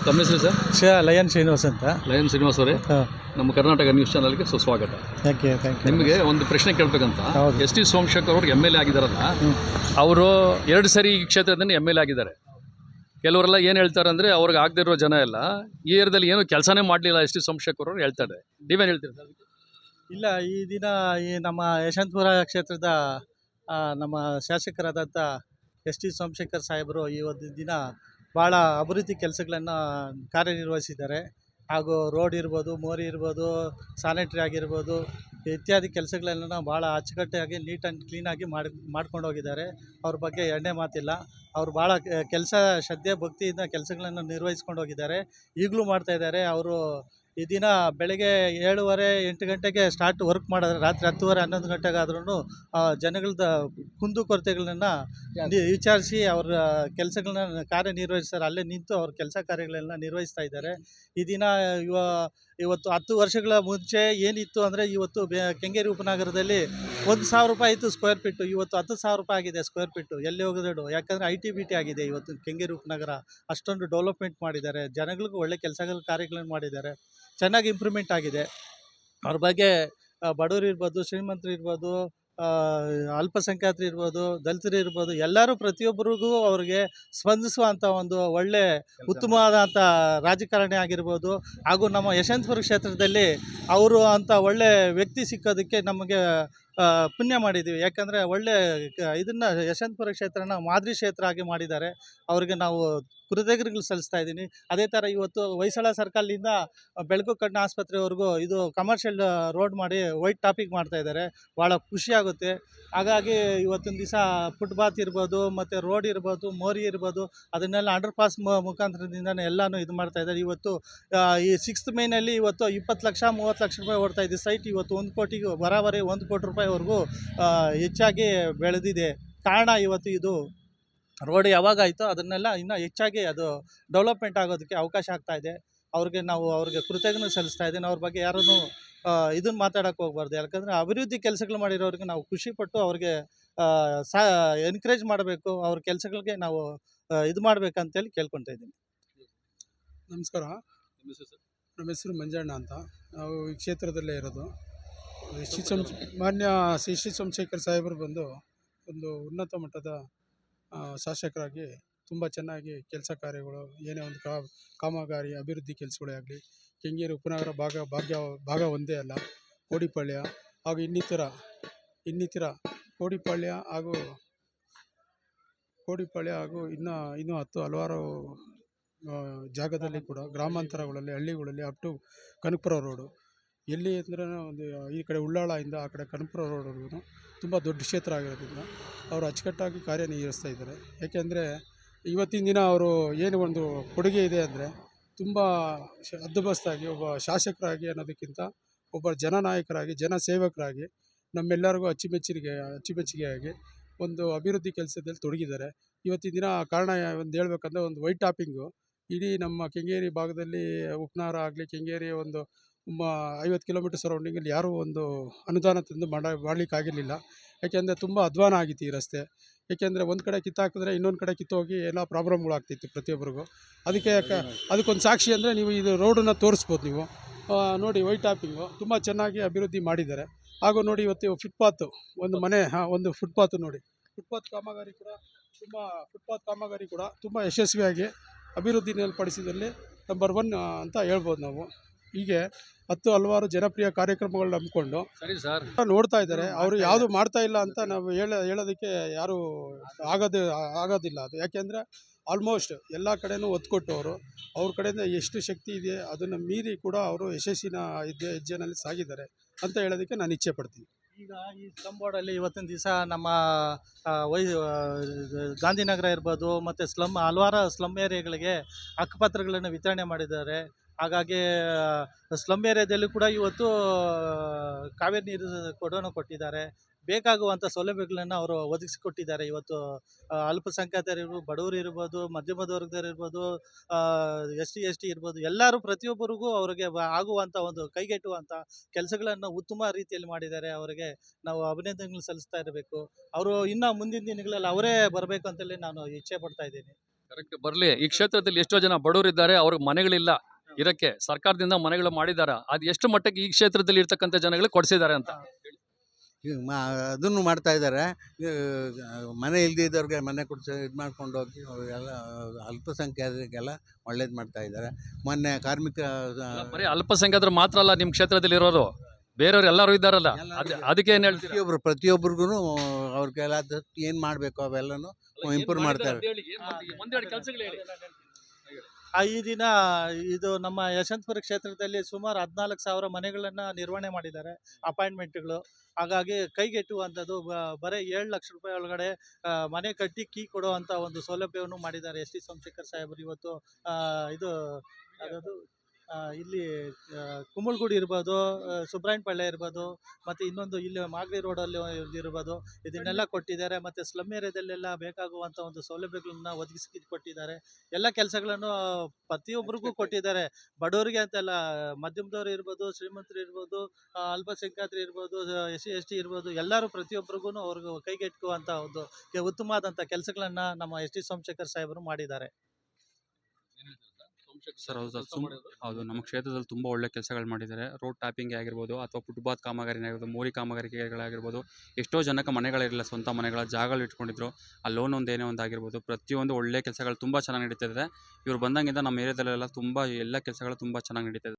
ತಮ್ಮ ಹೆಸರು sir? Lion Srinivas ಅಂತ. ಲಯನ್ ಶ್ರೀನಿವಾಸ್ ಅವರೇ, ನಮ್ಮ ಕರ್ನಾಟಕ ನ್ಯೂಸ್ ಚಾನಲ್ಗೆ ಸುಸ್ವಾಗತ. Thank you. ನಿಮಗೆ ಒಂದು ಪ್ರಶ್ನೆ ಕೇಳಬೇಕಂತ. ಹೌದು. ಎಸ್ ಟಿ ಸೋಮಶೇಖರ್ ಅವರು MLA ಆಗಿದ್ದಾರಲ್ಲ, ಅವರು 2 ಸರಿ ಈ ಕ್ಷೇತ್ರದಲ್ಲಿ MLA ಆಗಿದ್ದಾರೆ. ಕೆಲವರೆಲ್ಲ ಏನು ಹೇಳ್ತಾರೆ ಅಂದರೆ, ಅವ್ರಿಗೆ ಆಗದಿರೋ ಜನ ಎಲ್ಲ ಈ ಏರಿಯಾದಲ್ಲಿ ಏನು ಕೆಲಸನೇ ಮಾಡಲಿಲ್ಲ ಎಸ್ ಟಿ ಸೋಮಶೇಖರ್ ಅವರು ಹೇಳ್ತಾರೆ. ನೀವೇನು ಹೇಳ್ತೀರಿ ಸರ್? ಇಲ್ಲ, ಈ ದಿನ ಈ ನಮ್ಮ ಯಶವಂತಪುರ ಕ್ಷೇತ್ರದ ನಮ್ಮ ಶಾಸಕರಾದಂಥ ಎಸ್ ಟಿ ಸೋಮಶೇಖರ್ ಸಾಹೇಬರು ಈ ಒಂದು ದಿನ ಭಾಳ ಅಭಿವೃದ್ಧಿ ಕೆಲಸಗಳನ್ನು ಕಾರ್ಯನಿರ್ವಹಿಸಿದ್ದಾರೆ. ಹಾಗೂ ರೋಡ್ ಇರ್ಬೋದು, ಮೋರಿ ಇರ್ಬೋದು, ಸ್ಯಾನಿಟ್ರಿ ಆಗಿರ್ಬೋದು, ಇತ್ಯಾದಿ ಕೆಲಸಗಳೆಲ್ಲ ಭಾಳ ಅಚ್ಚುಕಟ್ಟಾಗಿ ನೀಟ್ ಆ್ಯಂಡ್ ಕ್ಲೀನಾಗಿ ಮಾಡ್ಕೊಂಡು ಹೋಗಿದ್ದಾರೆ. ಅವ್ರ ಬಗ್ಗೆ ಎರಡನೇ ಮಾತಿಲ್ಲ. ಅವ್ರು ಭಾಳ ಕೆಲಸ ಶ್ರದ್ಧೆ ಭಕ್ತಿಯಿಂದ ಕೆಲಸಗಳನ್ನು ನಿರ್ವಹಿಸ್ಕೊಂಡು ಹೋಗಿದ್ದಾರೆ. ಈಗಲೂ ಮಾಡ್ತಾಯಿದ್ದಾರೆ. ಅವರು ಈ ದಿನ ಬೆಳಗ್ಗೆ 7:30-8 ಗಂಟೆಗೆ ಸ್ಟಾರ್ಟ್ ವರ್ಕ್ ಮಾಡಿದ್ರೆ ರಾತ್ರಿ 10:30-11 ಗಂಟೆಗಾದ್ರೂ ಜನಗಳದ ಕುಂದುಕೊರತೆಗಳನ್ನ ವಿಚಾರಿಸಿ ಅವ್ರ ಕೆಲಸಗಳನ್ನ ಕಾರ್ಯನಿರ್ವಹಿಸ್ತಾರೆ. ಅಲ್ಲೇ ನಿಂತು ಅವ್ರ ಕೆಲಸ ಕಾರ್ಯಗಳೆಲ್ಲ ನಿರ್ವಹಿಸ್ತಾ ಇದ್ದಾರೆ. ಈ ದಿನ ಇವತ್ತು 10 ವರ್ಷಗಳ ಮುಂಚೆ ಏನಿತ್ತು ಅಂದರೆ, ಇವತ್ತು ಕೆಂಗೇರಿ ಉಪನಗರದಲ್ಲಿ 1,000 ರೂಪಾಯಿ ಇತ್ತು ಸ್ಕ್ವೇರ್ ಫೀಟು. ಇವತ್ತು 10,000 ರೂಪಾಯಿ ಆಗಿದೆ ಸ್ಕ್ವೇರ್ ಫೀಟು. ಎಲ್ಲಿ ಹೋಗೋದು? ಯಾಕಂದರೆ IT-BT ಆಗಿದೆ ಇವತ್ತು ಕೆಂಗೇರಿ ಉಪನಗರ. ಅಷ್ಟೊಂದು ಡೆವಲಪ್ಮೆಂಟ್ ಮಾಡಿದ್ದಾರೆ. ಜನಗಳಿಗೂ ಒಳ್ಳೆ ಕೆಲಸಗಳ ಕಾರ್ಯಗಳನ್ನು ಮಾಡಿದ್ದಾರೆ. ಚೆನ್ನಾಗಿ ಇಂಪ್ರೂವ್ಮೆಂಟ್ ಆಗಿದೆ. ಅವ್ರ ಬಗ್ಗೆ ಬಡವರು ಇರ್ಬೋದು, ಶ್ರೀಮಂತರು ಇರ್ಬೋದು, ಅಲ್ಪಸಂಖ್ಯಾತರು ಇರ್ಬೋದು, ದಲಿತರು ಇರ್ಬೋದು, ಎಲ್ಲರೂ ಪ್ರತಿಯೊಬ್ಬರಿಗೂ ಅವ್ರಿಗೆ ಸ್ಪಂದಿಸುವಂಥ ಒಂದು ಒಳ್ಳೆ ಉತ್ತಮವಾದಂಥ ರಾಜಕಾರಣಿ ಆಗಿರ್ಬೋದು. ಹಾಗೂ ನಮ್ಮ ಯಶವಂತಪುರ ಕ್ಷೇತ್ರದಲ್ಲಿ ಅವರು ಅಂಥ ಒಳ್ಳೆ ವ್ಯಕ್ತಿ ಸಿಕ್ಕೋದಕ್ಕೆ ನಮಗೆ ಪುಣ್ಯ ಮಾಡಿದ್ದೀವಿ. ಯಾಕಂದರೆ ಒಳ್ಳೆ ಇದನ್ನು ಯಶವಂತಪುರ ಕ್ಷೇತ್ರನ ಮಾದರಿ ಕ್ಷೇತ್ರ ಆಗಿ ಮಾಡಿದ್ದಾರೆ. ಅವ್ರಿಗೆ ನಾವು ಕೃತಜ್ಞತೆಗಳು ಸಲ್ಲಿಸ್ತಾ ಇದ್ದೀನಿ. ಅದೇ ಥರ ಇವತ್ತು ಹೊಯ್ಸಳ ಸರ್ಕಲಿಂದ ಬೆಳಕು ಕಣ್ಣು ಆಸ್ಪತ್ರೆವರೆಗೂ ಇದು ಕಮರ್ಷಿಯಲ್ ರೋಡ್ ಮಾಡಿ ವೈಟ್ ಟಾಪಿಂಗ್ ಮಾಡ್ತಾಯಿದ್ದಾರೆ. ಭಾಳ ಖುಷಿಯಾಗುತ್ತೆ. ಹಾಗಾಗಿ ಇವತ್ತಿನ ದಿವಸ ಫುಟ್ಪಾತ್ ಇರ್ಬೋದು, ಮತ್ತು ರೋಡ್ ಇರ್ಬೋದು, ಮೋರಿ ಇರ್ಬೋದು, ಅದನ್ನೆಲ್ಲ ಅಂಡರ್ ಪಾಸ್ ಮುಖಾಂತರದಿಂದನೇ ಎಲ್ಲನೂ ಇದು ಮಾಡ್ತಾಯಿದ್ದಾರೆ. ಇವತ್ತು ಈ 6th ಮೇನಲ್ಲಿ ಇವತ್ತು 20 ಲಕ್ಷ 30 ಲಕ್ಷ ರೂಪಾಯಿ ಓಡ್ತಾ ಇದ್ದ ಸೈಟ್ ಇವತ್ತು 1 ಕೋಟಿಗೆ ಬರೋಬ್ಬರಿ 1 ಕೋಟಿ ರೂಪಾಯಿವರೆಗೂ ಹೆಚ್ಚಾಗಿ ಬೆಳೆದಿದೆ. ಕಾರಣ ಇವತ್ತು ಇದು ರೋಡ್ ಯಾವಾಗ ಆಯಿತೋ ಅದನ್ನೆಲ್ಲ ಇನ್ನೂ ಹೆಚ್ಚಾಗಿ ಅದು ಡೆವಲಪ್ಮೆಂಟ್ ಆಗೋದಕ್ಕೆ ಅವಕಾಶ ಆಗ್ತಾಯಿದೆ. ಅವ್ರಿಗೆ ಕೃತಜ್ಞತೆ ಸಲ್ಲಿಸ್ತಾ ಇದ್ದೀನಿ. ಅವ್ರ ಬಗ್ಗೆ ಯಾರೂ ಇದನ್ನು ಮಾತಾಡೋಕ್ಕೆ ಹೋಗ್ಬಾರ್ದು. ಯಾಕಂದರೆ ಅಭಿವೃದ್ಧಿ ಕೆಲಸಗಳು ಮಾಡಿರೋರಿಗೆ ನಾವು ಖುಷಿಪಟ್ಟು ಅವ್ರಿಗೆ ಎನ್ಕರೇಜ್ ಮಾಡಬೇಕು. ಅವ್ರ ಕೆಲಸಗಳಿಗೆ ನಾವು ಇದು ಮಾಡಬೇಕಂತೇಳಿ ಕೇಳ್ಕೊತಾ ಇದ್ದೀನಿ. ನಮಸ್ಕಾರ. ನಮ್ಮ ಹೆಸರು ಮಂಜಣ್ಣ ಅಂತ. ನಾವು ಈ ಕ್ಷೇತ್ರದಲ್ಲೇ ಇರೋದು. ಮಾನ್ಯ ಶ್ರೀ ಸೋಮಶೇಖರ್ ಸಾಹೇಬರು ಬಂದು ಒಂದು ಉನ್ನತ ಮಟ್ಟದ ಶಾಸಕರಾಗಿ ತುಂಬ ಚೆನ್ನಾಗಿ ಕೆಲಸ ಕಾರ್ಯಗಳು, ಏನೇ ಒಂದು ಕಾಮಗಾರಿ ಅಭಿವೃದ್ಧಿ ಕೆಲಸಗಳೇ ಆಗಲಿ, ಕೆಂಗೇರಿ ಉಪನಗರ ಭಾಗ ಒಂದೇ ಅಲ್ಲ, ಕೋಡಿಪಾಳ್ಯ ಹಾಗೂ ಇನ್ನಿತರ ಕೋಡಿಪಾಳ್ಯ ಹಾಗೂ ಇನ್ನೂ ಹಲವಾರು ಜಾಗದಲ್ಲಿ ಕೂಡ ಗ್ರಾಮಾಂತರಗಳಲ್ಲಿ, ಹಳ್ಳಿಗಳಲ್ಲಿ ಅಪ್ ಟು ಕನಕಪುರ ರೋಡು, ಎಲ್ಲಿ ಅಂದ್ರೆ ಒಂದು ಈ ಕಡೆ ಉಳ್ಳಾಳದಿಂದ ಆ ಕಡೆ ಕನಕಪುರ ರೋಡ್ವರೆಗೂ ತುಂಬ ದೊಡ್ಡ ಕ್ಷೇತ್ರ ಆಗಿರೋದ್ರಿಂದ ಅವರು ಅಚ್ಚುಕಟ್ಟಾಗಿ ಕಾರ್ಯನಿರ್ವಹಿಸ್ತಾ ಇದ್ದಾರೆ. ಯಾಕೆಂದರೆ ಇವತ್ತಿನ ದಿನ ಅವರು ಏನು ಒಂದು ಕೊಡುಗೆ ಇದೆ ಅಂದರೆ, ತುಂಬ ಹದ್ದುಬಸ್ತಾಗಿ ಒಬ್ಬ ಶಾಸಕರಾಗಿ ಅನ್ನೋದಕ್ಕಿಂತ ಒಬ್ಬ ಜನನಾಯಕರಾಗಿ, ಜನಸೇವಕರಾಗಿ ನಮ್ಮೆಲ್ಲರಿಗೂ ಅಚ್ಚುಮೆಚ್ಚುಗೆಯಾಗಿ ಒಂದು ಅಭಿವೃದ್ಧಿ ಕೆಲಸದಲ್ಲಿ ತೊಡಗಿದ್ದಾರೆ. ಇವತ್ತಿನ ದಿನ ಕಾರಣ ಒಂದು ಹೇಳ್ಬೇಕಂದ್ರೆ, ಒಂದು ವೈಟ್ ಟಾಪಿಂಗು ಇಡೀ ನಮ್ಮ ಕೆಂಗೇರಿ ಭಾಗದಲ್ಲಿ, ಉಪನಗರ ಆಗಲಿ, ಕೆಂಗೇರಿ ಒಂದು 50 ಕಿಲೋಮೀಟರ್ ಸರೌಂಡಿಂಗಲ್ಲಿ ಯಾರೂ ಒಂದು ಅನುದಾನ ತಂದು ಮಾಡಲಿಕ್ಕಾಗಿರಲಿಲ್ಲ. ಯಾಕೆಂದರೆ ತುಂಬ ಅಧ್ವಾನ ಆಗಿತ್ತು ಈ ರಸ್ತೆ. ಏಕೆಂದರೆ ಒಂದು ಕಡೆ ಕಿತ್ತಾಕಿದ್ರೆ ಇನ್ನೊಂದು ಕಡೆ ಕಿತ್ತೋಗಿ ಎಲ್ಲ ಪ್ರಾಬ್ಲಮ್ಗಳಾಗ್ತಿತ್ತು ಪ್ರತಿಯೊಬ್ಬರಿಗೂ. ಅದಕ್ಕೊಂದು ಸಾಕ್ಷಿ ಅಂದರೆ ನೀವು ಇದು ರೋಡನ್ನು ತೋರಿಸ್ಬೋದು. ನೀವು ನೋಡಿ, ವೈಟ್ ಟಾಪಿಂಗು ತುಂಬ ಚೆನ್ನಾಗಿ ಅಭಿವೃದ್ಧಿ ಮಾಡಿದ್ದಾರೆ. ಹಾಗೂ ನೋಡಿ, ಇವತ್ತು ಒಂದು ಫುಟ್ಪಾತ್ ನೋಡಿ, ಫುಟ್ಪಾತ್ ಕಾಮಗಾರಿ ಕೂಡ ತುಂಬ ಯಶಸ್ವಿಯಾಗಿ ಅಭಿವೃದ್ಧಿಪಡಿಸಿದಲ್ಲಿ ನಂಬರ್ 1 ಅಂತ ಹೇಳ್ಬೋದು ನಾವು. ಹೀಗೆ ಹಲವಾರು ಜನಪ್ರಿಯ ಕಾರ್ಯಕ್ರಮಗಳನ್ನ ಹಮ್ಮಿಕೊಂಡು ನೋಡ್ತಾ ಇದ್ದಾರೆ. ಅವರು ಯಾವುದು ಮಾಡ್ತಾ ಇಲ್ಲ ಅಂತ ನಾವು ಹೇಳೋದಕ್ಕೆ ಯಾರು ಆಗೋದಿಲ್ಲ. ಅದು ಯಾಕೆಂದರೆ ಆಲ್ಮೋಸ್ಟ್ ಎಲ್ಲ ಕಡೆನೂ ಒತ್ತು ಕೊಟ್ಟವರು, ಅವ್ರ ಕಡೆಯಿಂದ ಎಷ್ಟು ಶಕ್ತಿ ಇದೆ ಅದನ್ನು ಮೀರಿ ಕೂಡ ಅವರು ಯಶಸ್ಸಿನ ಹೆಜ್ಜೆನಲ್ಲಿ ಸಾಗಿದ್ದಾರೆ ಅಂತ ಹೇಳೋದಕ್ಕೆ ನಾನು ಇಚ್ಛೆ ಪಡ್ತೀನಿ. ಈಗ ಈ ಸ್ಲಮ್ ಬೋರ್ಡಲ್ಲಿ ಇವತ್ತಿನ ದಿವಸ ನಮ್ಮ ಗಾಂಧಿನಗರ ಇರ್ಬೋದು, ಮತ್ತು ಹಲವಾರು ಸ್ಲಮ್ ಏರಿಯಾಗಳಿಗೆ ಹಕ್ಕುಪತ್ರಗಳನ್ನು ವಿತರಣೆ ಮಾಡಿದ್ದಾರೆ. ಹಾಗಾಗಿ ಸ್ಲಮ್ ಏರಿಯಾದಲ್ಲೂ ಕೂಡ ಇವತ್ತು ಕಾವೇರಿ ನೀರು ಕೊಟ್ಟಿದ್ದಾರೆ. ಬೇಕಾಗುವಂಥ ಸೌಲಭ್ಯಗಳನ್ನು ಅವರು ಒದಗಿಸಿಕೊಟ್ಟಿದ್ದಾರೆ. ಇವತ್ತು ಅಲ್ಪಸಂಖ್ಯಾತರಿರ್ಬೋದು, ಬಡವರು ಇರ್ಬೋದು, ಮಧ್ಯಮ ವರ್ಗದವರಿರ್ಬೋದು, ST ಇರ್ಬೋದು, ಎಲ್ಲರೂ ಪ್ರತಿಯೊಬ್ಬರಿಗೂ ಅವರಿಗೆ ಆಗುವಂಥ ಒಂದು ಕೈಗೆಟುವಂಥ ಕೆಲಸಗಳನ್ನು ಉತ್ತಮ ರೀತಿಯಲ್ಲಿ ಮಾಡಿದ್ದಾರೆ. ಅವರಿಗೆ ನಾವು ಅಭಿನಂದನೆಗಳು ಸಲ್ಲಿಸ್ತಾ ಇರಬೇಕು. ಅವರು ಇನ್ನೂ ಮುಂದಿನ ದಿನಗಳಲ್ಲಿ ಅವರೇ ಬರಬೇಕು ಅಂತೇಳಿ ನಾನು ಇಚ್ಛೆ ಪಡ್ತಾ ಇದ್ದೀನಿ. ಕರೆಕ್ಟ್ ಬರಲಿ. ಈ ಕ್ಷೇತ್ರದಲ್ಲಿ ಎಷ್ಟೋ ಜನ ಬಡವರಿದ್ದಾರೆ, ಅವ್ರಿಗೆ ಮನೆಗಳಿಲ್ಲ ಇರಕ್ಕೆ, ಸರ್ಕಾರದಿಂದ ಮನೆಗಳು ಮಾಡಿದ್ದಾರೆ. ಅದು ಎಷ್ಟು ಮಟ್ಟಕ್ಕೆ ಈ ಕ್ಷೇತ್ರದಲ್ಲಿ ಇರ್ತಕ್ಕಂಥ ಜನಗಳಿಗೆ ಕೊಡಿಸಿದ್ದಾರೆ ಅಂತ. ಈಗ ಅದನ್ನು ಮಾಡ್ತಾ ಇದ್ದಾರೆ. ಮನೆ ಇಲ್ದಿದ್ದವ್ರಿಗೆ ಮನೆ ಕೊಡಿಸಿ ಇದು ಮಾಡ್ಕೊಂಡು ಹೋಗಿ ಎಲ್ಲ ಅಲ್ಪಸಂಖ್ಯಾತರಿಗೆಲ್ಲ ಒಳ್ಳೇದು ಮಾಡ್ತಾ ಇದ್ದಾರೆ. ಮೊನ್ನೆ ಕಾರ್ಮಿಕ ಬರೀ ಅಲ್ಪಸಂಖ್ಯಾತರು ಮಾತ್ರ ಅಲ್ಲ ನಿಮ್ಮ ಕ್ಷೇತ್ರದಲ್ಲಿ ಇರೋರು, ಬೇರೆಯವ್ರು ಎಲ್ಲರೂ ಇದ್ದಾರಲ್ಲ, ಅದಕ್ಕೆ ಏನು ಹೇಳ್ತೀರಾ? ಪ್ರತಿಯೊಬ್ಬರಿಗೂ ಅವ್ರಿಗೆಲ್ಲ ಏನು ಮಾಡಬೇಕು ಅವೆಲ್ಲನೂ ಇಂಪ್ರೂವ್ ಮಾಡ್ತಾರೆ. ಈ ದಿನ ಇದು ನಮ್ಮ ಯಶವಂತಪುರ ಕ್ಷೇತ್ರದಲ್ಲಿ ಸುಮಾರು 14,000 ಮನೆಗಳನ್ನು ನಿರ್ವಹಣೆ ಮಾಡಿದ್ದಾರೆ, ಅಪಾಯಿಂಟ್ಮೆಂಟ್ಗಳು. ಹಾಗಾಗಿ ಕೈಗೆಟುವಂಥದ್ದು ಬರೀ 7 ಲಕ್ಷ ರೂಪಾಯಿ ಒಳಗಡೆ ಮನೆ ಕಟ್ಟಿ ಕೀ ಕೊಡುವಂಥ ಒಂದು ಸೌಲಭ್ಯವನ್ನು ಮಾಡಿದ್ದಾರೆ ಎಸ್ ಟಿ ಸೋಮಶೇಖರ್ ಸಾಹೇಬರು. ಇವತ್ತು ಇದು ಅದದು ಇಲ್ಲಿ ಕುಂಬಳಗುಡಿ ಇರ್ಬೋದು, ಸುಬ್ರಾಯನಪಳ್ಳಿ ಇರ್ಬೋದು, ಮತ್ತು ಇನ್ನೊಂದು ಇಲ್ಲಿ ಮಾಗಡಿ ರೋಡಲ್ಲಿ ಇರ್ಬೋದು, ಇದನ್ನೆಲ್ಲ ಕೊಟ್ಟಿದ್ದಾರೆ. ಮತ್ತು ಸ್ಲಮ್ ಏರಿಯಾದಲ್ಲೆಲ್ಲ ಬೇಕಾಗುವಂಥ ಒಂದು ಸೌಲಭ್ಯಗಳನ್ನ ಒದಗಿಸಿ ಕೊಟ್ಟಿದ್ದಾರೆ. ಎಲ್ಲ ಕೆಲಸಗಳನ್ನು ಪ್ರತಿಯೊಬ್ಬರಿಗೂ ಕೊಟ್ಟಿದ್ದಾರೆ. ಬಡವರಿಗೆ ಅಂತಲ್ಲ, ಮಧ್ಯಮದವರು ಇರ್ಬೋದು, ಶ್ರೀಮಂತರು ಇರ್ಬೋದು, ಅಲ್ಪಸಂಖ್ಯಾತರು ಇರ್ಬೋದು, SC ST ಇರ್ಬೋದು, ಎಲ್ಲರೂ ಪ್ರತಿಯೊಬ್ಬರಿಗೂ ಅವ್ರಿಗೂ ಕೈಗೆಟುಕುವಂಥ ಒಂದು ಉತ್ತಮವಾದಂಥ ಕೆಲಸಗಳನ್ನು ನಮ್ಮ ಎಸ್ ಟಿ ಸೋಮಶೇಖರ್ ಸಾಹೇಬರು ಮಾಡಿದ್ದಾರೆ. ಸರ್ ಹೌದು ನಮ್ಮ ಕ್ಷೇತ್ರದಲ್ಲಿ ತುಂಬ ಒಳ್ಳೆ ಕೆಲಸಗಳು ಮಾಡಿದ್ದಾರೆ. ರೋಡ್ ಟ್ಯಾಪಿಂಗ್ ಆಗಿರ್ಬೋದು ಅಥವಾ ಫುಟ್ಪಾತ್ ಕಾಮಗಾರಿ ಆಗಿರ್ಬೋದು, ಮೋರಿ ಕಾಮಗಾರಿಕೆಗಳಾಗಿರ್ಬೋದು. ಎಷ್ಟೋ ಜನಕ್ಕೆ ಮನೆಗಳಿರಲಿಲ್ಲ, ಸ್ವಂತ ಮನೆಗಳ ಜಾಗಗಳು ಇಟ್ಕೊಂಡಿದ್ರು. ಆ ಲೋನ್ ಒಂದು ಏನೇ ಒಂದು ಆಗಿರ್ಬೋದು, ಪ್ರತಿಯೊಂದು ಒಳ್ಳೆ ಕೆಲಸಗಳು ತುಂಬ ಚೆನ್ನಾಗಿ ನಡೀತಿದೆ. ಇವ್ರು ಬಂದಂಗಿಂದ ನಮ್ಮ ಏರಿಯಾದಲ್ಲೆಲ್ಲ ತುಂಬ ಎಲ್ಲ ಕೆಲಸಗಳು ತುಂಬ ಚೆನ್ನಾಗಿ ನಡೀತಿದೆ.